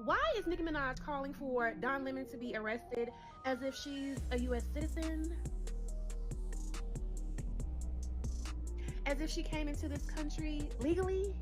Why is Nicki Minaj calling for Don Lemon to be arrested as if she's a U.S. citizen? As if she came into this country legally?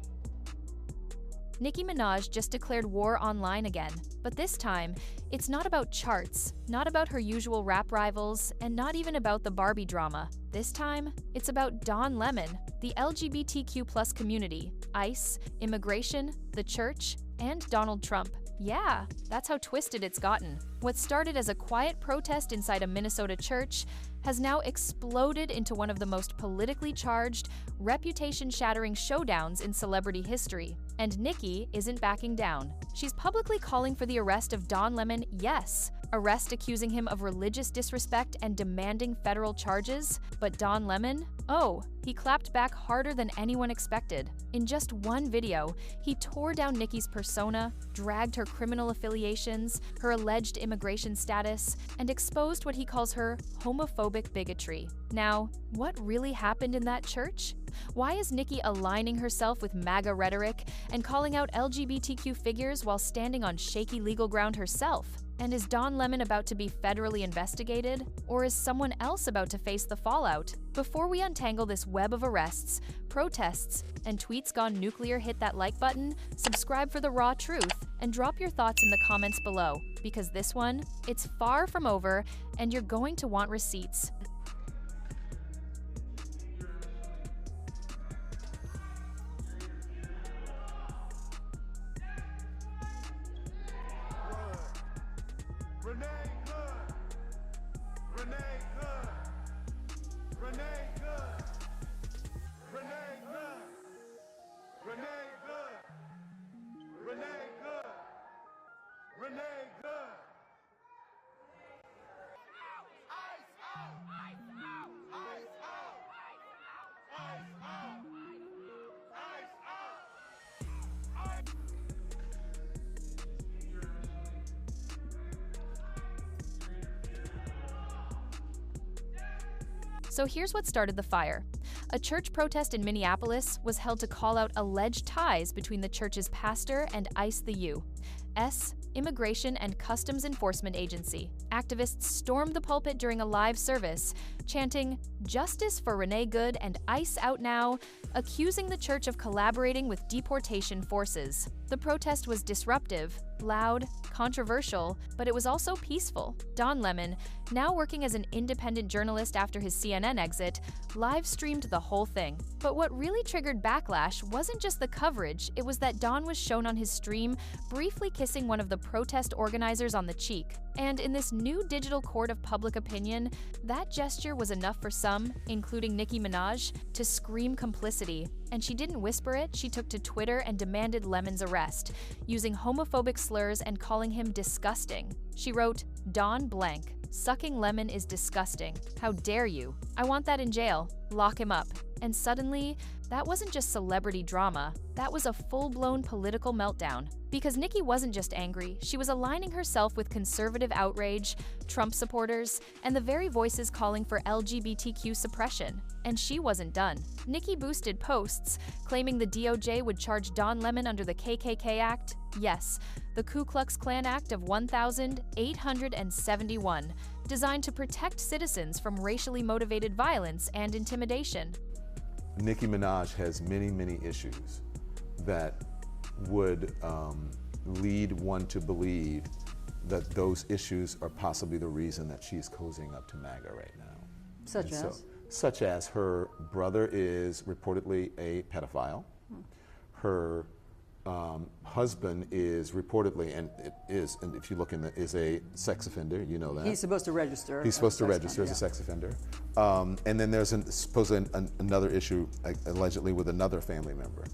Nicki Minaj just declared war online again, but this time, it's not about charts, not about her usual rap rivals, and not even about the Barbie drama. This time, it's about Don Lemon, the LGBTQ+ community, ICE, immigration, the church, and Donald Trump. Yeah, that's how twisted it's gotten. What started as a quiet protest inside a Minnesota church has now exploded into one of the most politically charged, reputation-shattering showdowns in celebrity history. And Nicki isn't backing down. She's publicly calling for the arrest of Don Lemon, yes, arrest accusing him of religious disrespect and demanding federal charges. But Don Lemon? Oh, he clapped back harder than anyone expected. In just one video, he tore down Nicki's persona, dragged her criminal affiliations, her alleged immigration status, and exposed what he calls her homophobic bigotry. Now, what really happened in that church? Why is Nicki aligning herself with MAGA rhetoric and calling out LGBTQ figures while standing on shaky legal ground herself? And is Don Lemon about to be federally investigated? Or is someone else about to face the fallout? Before we untangle this web of arrests, protests, and tweets gone nuclear, hit that like button, subscribe for the raw truth, and drop your thoughts in the comments below. Because this one, it's far from over, and you're going to want receipts. So here's what started the fire. A church protest in Minneapolis was held to call out alleged ties between the church's pastor and ICE, the U.S. Immigration and Customs Enforcement Agency. Activists stormed the pulpit during a live service, chanting, "Justice for Renee Good and ICE out now," accusing the church of collaborating with deportation forces. The protest was disruptive, loud, controversial, but it was also peaceful. Don Lemon, now working as an independent journalist after his CNN exit, live-streamed the whole thing. But what really triggered backlash wasn't just the coverage, it was that Don was shown on his stream briefly kissing one of the protest organizers on the cheek. And in this new digital court of public opinion, that gesture was enough for some, including Nicki Minaj, to scream complicity. And she didn't whisper it, she took to Twitter and demanded Lemon's arrest, using homophobic slurs and calling him disgusting. She wrote, "Don blank. Sucking lemon is disgusting. How dare you? I want that in jail. Lock him up." And suddenly, that wasn't just celebrity drama, that was a full-blown political meltdown. Because Nicki wasn't just angry, she was aligning herself with conservative outrage, Trump supporters, and the very voices calling for LGBTQ suppression. And she wasn't done. Nicki boosted posts, claiming the DOJ would charge Don Lemon under the KKK Act. Yes, the Ku Klux Klan Act of 1871, designed to protect citizens from racially motivated violence and intimidation. Nicki Minaj has many, many issues that would lead one to believe that those issues are possibly the reason that she's cozying up to MAGA right now. Such as? Such as her brother is reportedly a pedophile. Her husband is reportedly, and it is, and if you look in the, is a sex offender, you know that. He's supposed to register. He's supposed to register as a sex offender. And then there's supposedly another issue, allegedly, with another family member.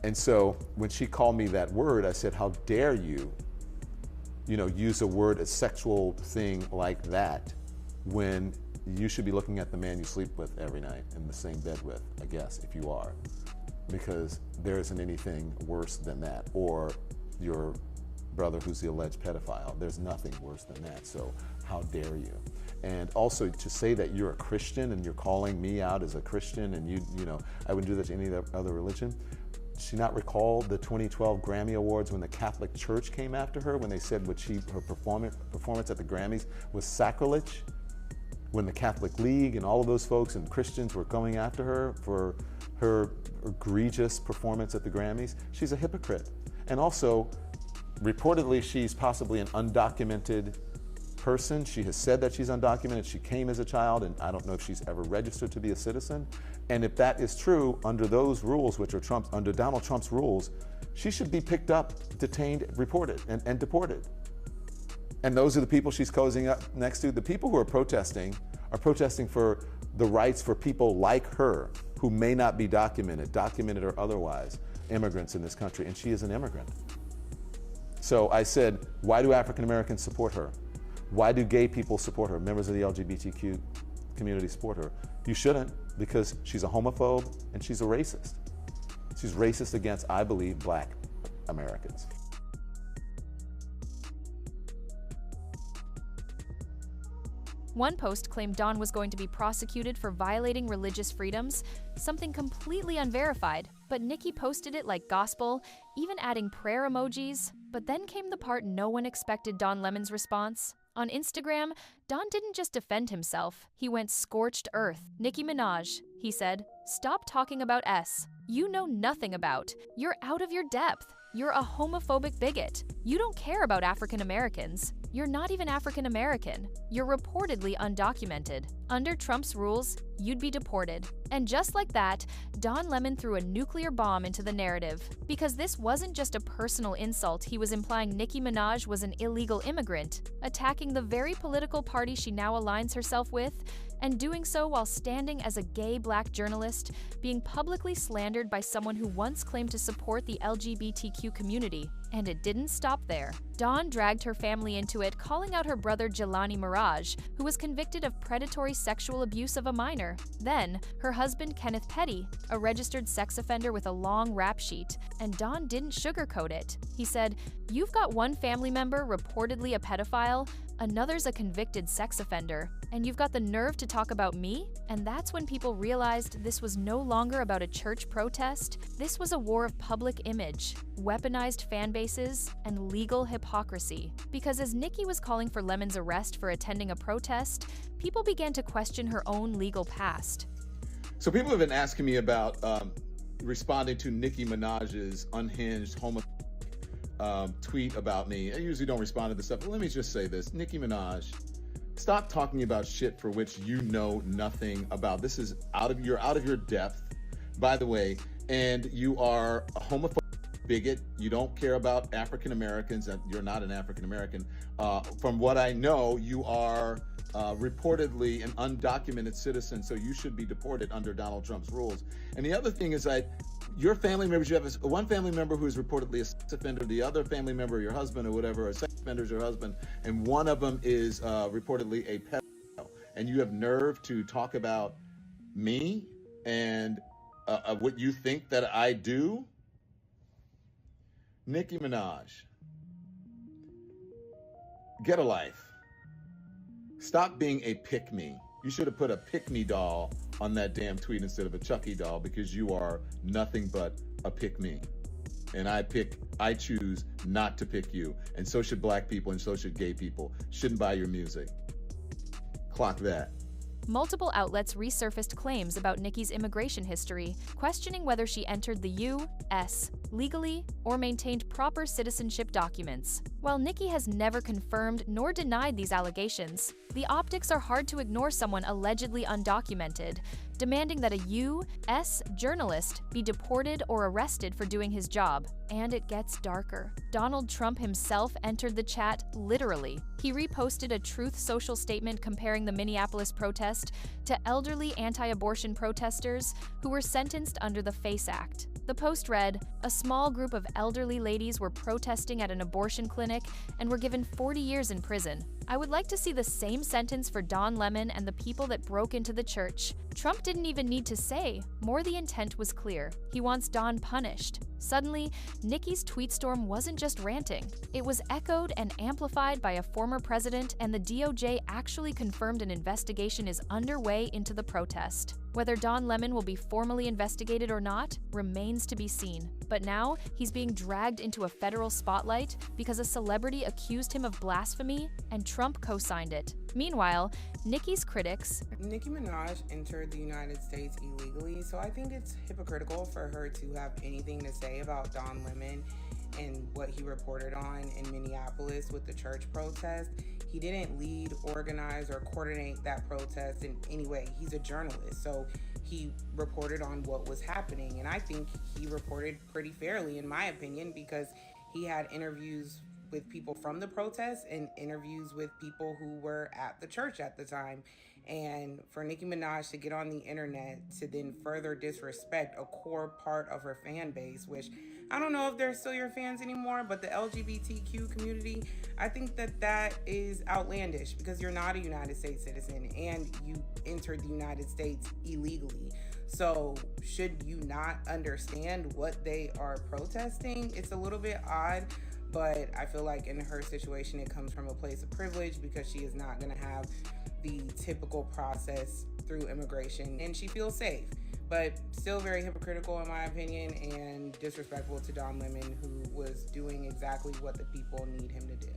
And so when she called me that word, I said, how dare you, use a word, a sexual thing like that, when you should be looking at the man you sleep with every night in the same bed with, I guess, if you are. Because there isn't anything worse than that. Or your brother who's the alleged pedophile. There's nothing worse than that, so how dare you? And also to say that you're a Christian and you're calling me out as a Christian and I wouldn't do that to any other religion. she not recall the 2012 Grammy Awards when the Catholic Church came after her when they said her performance at the Grammys was sacrilege? When the Catholic League and all of those folks and Christians were coming after her for her egregious performance at the Grammys? She's a hypocrite. And also, reportedly, she's possibly an undocumented person. She has said that she's undocumented. She came as a child, and I don't know if she's ever registered to be a citizen. And if that is true, under those rules, which are under Donald Trump's rules, she should be picked up, detained, reported, and deported. And those are the people she's cozying up next to. The people who are protesting for the rights for people like her, who may not be documented or otherwise, immigrants in this country, and she is an immigrant. So I said, why do African Americans support her? Why do gay people support her? Members of the LGBTQ community support her? You shouldn't, because she's a homophobe and she's a racist. She's racist against, I believe, Black Americans. One post claimed Dawn was going to be prosecuted for violating religious freedoms, something completely unverified, but Nicki posted it like gospel, even adding prayer emojis. But then came the part no one expected Don Lemon's response. On Instagram, Don didn't just defend himself, he went scorched earth. Nicki Minaj, he said, "Stop talking about S. You know nothing about. You're out of your depth. You're a homophobic bigot. You don't care about African Americans. You're not even African American. You're reportedly undocumented. Under Trump's rules, you'd be deported." And just like that, Don Lemon threw a nuclear bomb into the narrative. Because this wasn't just a personal insult, he was implying Nicki Minaj was an illegal immigrant, attacking the very political party she now aligns herself with, and doing so while standing as a gay Black journalist, being publicly slandered by someone who once claimed to support the LGBTQ community. And it didn't stop there. Dawn dragged her family into it, calling out her brother Jelani Mirage, who was convicted of predatory sexual abuse of a minor. Then, her husband Kenneth Petty, a registered sex offender with a long rap sheet. And Dawn didn't sugarcoat it. He said, "You've got one family member reportedly a pedophile, another's a convicted sex offender, and you've got the nerve to talk about me?" And that's when people realized this was no longer about a church protest. This was a war of public image, weaponized fan bases, and legal hypocrisy. Because as Nicki was calling for Lemon's arrest for attending a protest, people began to question her own legal past. So people have been asking me about responding to Nicki Minaj's unhinged tweet about me. I usually don't respond to this stuff, but let me just say this. Nicki Minaj, stop talking about shit for which you know nothing about. This is you're out of your depth, by the way, and you are a homophobic bigot. You don't care about African Americans, and you're not an African American. From what I know, you are reportedly an undocumented citizen, so you should be deported under Donald Trump's rules. And the other thing is that your family members, you have one family member who is reportedly a sex offender, the other family member, your husband or whatever, a sex offender is your husband, and one of them is reportedly a pedophile. And you have nerve to talk about me and what you think that I do? Nicki Minaj, get a life. Stop being a pick-me. You should have put a pick-me doll on that damn tweet instead of a Chucky doll, because you are nothing but a pick-me. And I choose not to pick you. And so should Black people, and so should gay people. Shouldn't buy your music. Clock that. Multiple outlets resurfaced claims about Nicki's immigration history, questioning whether she entered the U.S. legally or maintained proper citizenship documents. While Nicki has never confirmed nor denied these allegations, the optics are hard to ignore someone allegedly undocumented, demanding that a U.S. journalist be deported or arrested for doing his job. And it gets darker. Donald Trump himself entered the chat literally. He reposted a Truth Social statement comparing the Minneapolis protest to elderly anti-abortion protesters who were sentenced under the FACE Act. The post read, "A small group of elderly ladies were protesting at an abortion clinic and were given 40 years in prison. I would like to see the same sentence for Don Lemon and the people that broke into the church." Trump didn't even need to say more. The intent was clear. He wants Don punished. Suddenly, Nicki's tweet storm wasn't just ranting. It was echoed and amplified by a former president, and the DOJ actually confirmed an investigation is underway into the protest. Whether Don Lemon will be formally investigated or not remains to be seen. But now, he's being dragged into a federal spotlight because a celebrity accused him of blasphemy and Trump co-signed it. Meanwhile, Nicki's critics... Nicki Minaj entered the United States illegally, so I think it's hypocritical for her to have anything to say about Don Lemon and what he reported on in Minneapolis with the church protest. He didn't lead, organize, or coordinate that protest in any way. He's a journalist, so he reported on what was happening. And I think he reported pretty fairly, in my opinion, because he had interviews with people from the protest and interviews with people who were at the church at the time. And for Nicki Minaj to get on the internet to then further disrespect a core part of her fan base, which I don't know if they're still your fans anymore, but the LGBTQ community, I think that is outlandish because you're not a United States citizen and you entered the United States illegally. So should you not understand what they are protesting? It's a little bit odd, but I feel like in her situation, it comes from a place of privilege because she is not going to have the typical process through immigration and she feels safe. But still very hypocritical in my opinion and disrespectful to Don Lemon, who was doing exactly what the people need him to do.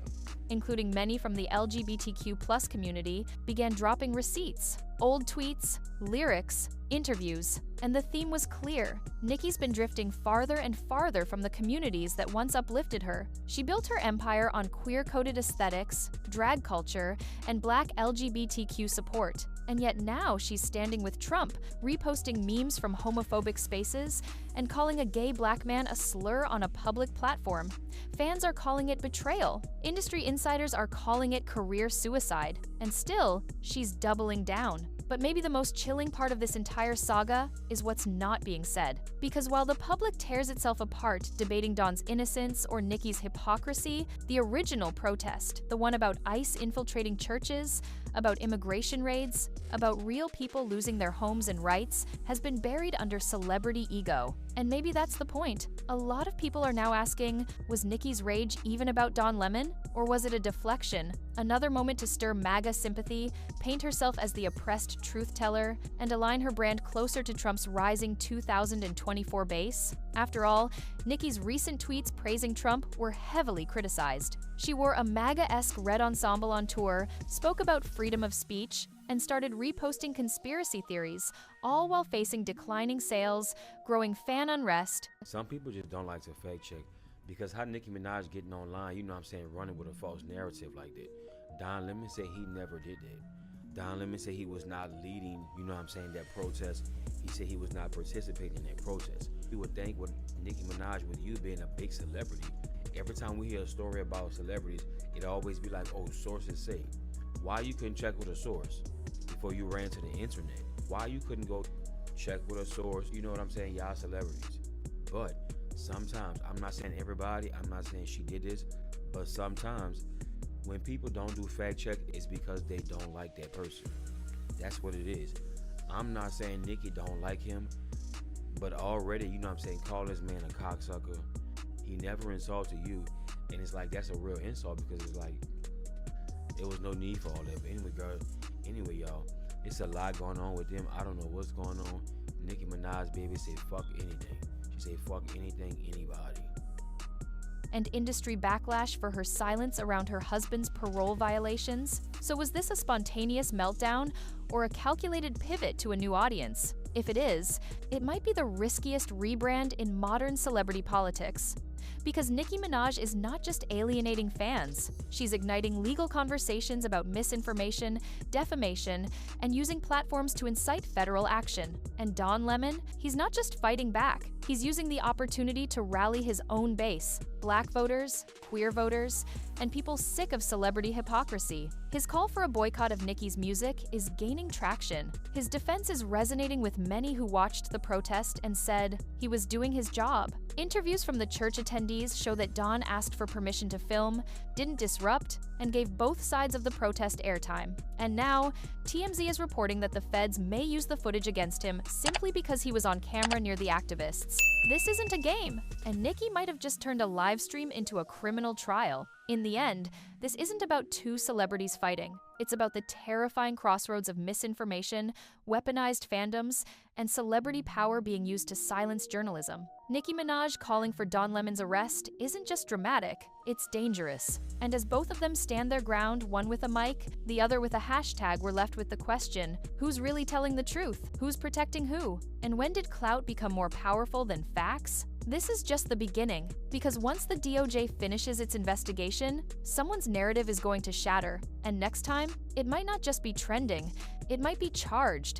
Including many from the LGBTQ+ community, began dropping receipts, old tweets, lyrics, interviews, and the theme was clear. Nicki's been drifting farther and farther from the communities that once uplifted her. She built her empire on queer-coded aesthetics, drag culture, and Black LGBTQ support. And yet now she's standing with Trump, reposting memes from homophobic spaces, and calling a gay Black man a slur on a public platform. Fans are calling it betrayal. Industry insiders are calling it career suicide. And still, she's doubling down. But maybe the most chilling part of this entire saga is what's not being said. Because while the public tears itself apart debating Don's innocence or Nicki's hypocrisy, the original protest, the one about ICE infiltrating churches, about immigration raids, about real people losing their homes and rights, has been buried under celebrity ego. And maybe that's the point. A lot of people are now asking, was Nicki's rage even about Don Lemon? Or was it a deflection? Another moment to stir MAGA sympathy, paint herself as the oppressed truth teller, and align her brand closer to Trump's rising 2024 base? After all, Nicki's recent tweets praising Trump were heavily criticized. She wore a MAGA-esque red ensemble on tour, spoke about freedom of speech, and started reposting conspiracy theories, all while facing declining sales, growing fan unrest. Some people just don't like to fact check because how Nicki Minaj getting online, you know what I'm saying, running with a false narrative like that. Don Lemon said he never did that. Don Lemon said he was not leading, you know what I'm saying, that protest. He said he was not participating in that protest. You would think with Nicki Minaj, with you being a big celebrity, every time we hear a story about celebrities, it always be like, oh, sources say. Why you couldn't check with a source before you ran to the internet? Why you couldn't go check with a source? You know what I'm saying? Y'all celebrities. But sometimes, I'm not saying everybody, I'm not saying she did this, but sometimes when people don't do fact check, it's because they don't like that person. That's what it is. I'm not saying Nicki don't like him, but already, you know what I'm saying, call this man a cocksucker. He never insulted you. And it's like, that's a real insult because it's like, there was no need for all that. But anyway, y'all, it's a lot going on with them. I don't know what's going on. Nicki Minaj, baby, said fuck anything. She said fuck anything, anybody. And industry backlash for her silence around her husband's parole violations. So was this a spontaneous meltdown or a calculated pivot to a new audience? If it is, it might be the riskiest rebrand in modern celebrity politics. Because Nicki Minaj is not just alienating fans, she's igniting legal conversations about misinformation, defamation, and using platforms to incite federal action. And Don Lemon, he's not just fighting back, he's using the opportunity to rally his own base, Black voters, queer voters, and people sick of celebrity hypocrisy. His call for a boycott of Nicki's music is gaining traction. His defense is resonating with many who watched the protest and said he was doing his job. Interviews from the church attendees show that Don asked for permission to film, didn't disrupt, and gave both sides of the protest airtime. And now, TMZ is reporting that the feds may use the footage against him simply because he was on camera near the activists. This isn't a game, and Nicki might have just turned a live stream into a criminal trial. In the end, this isn't about two celebrities fighting. It's about the terrifying crossroads of misinformation, weaponized fandoms, and celebrity power being used to silence journalism. Nicki Minaj calling for Don Lemon's arrest isn't just dramatic, it's dangerous. And as both of them stand their ground, one with a mic, the other with a hashtag, we're left with the question, who's really telling the truth? Who's protecting who? And when did clout become more powerful than facts? This is just the beginning, because once the DOJ finishes its investigation, someone's narrative is going to shatter, and next time, it might not just be trending, it might be charged.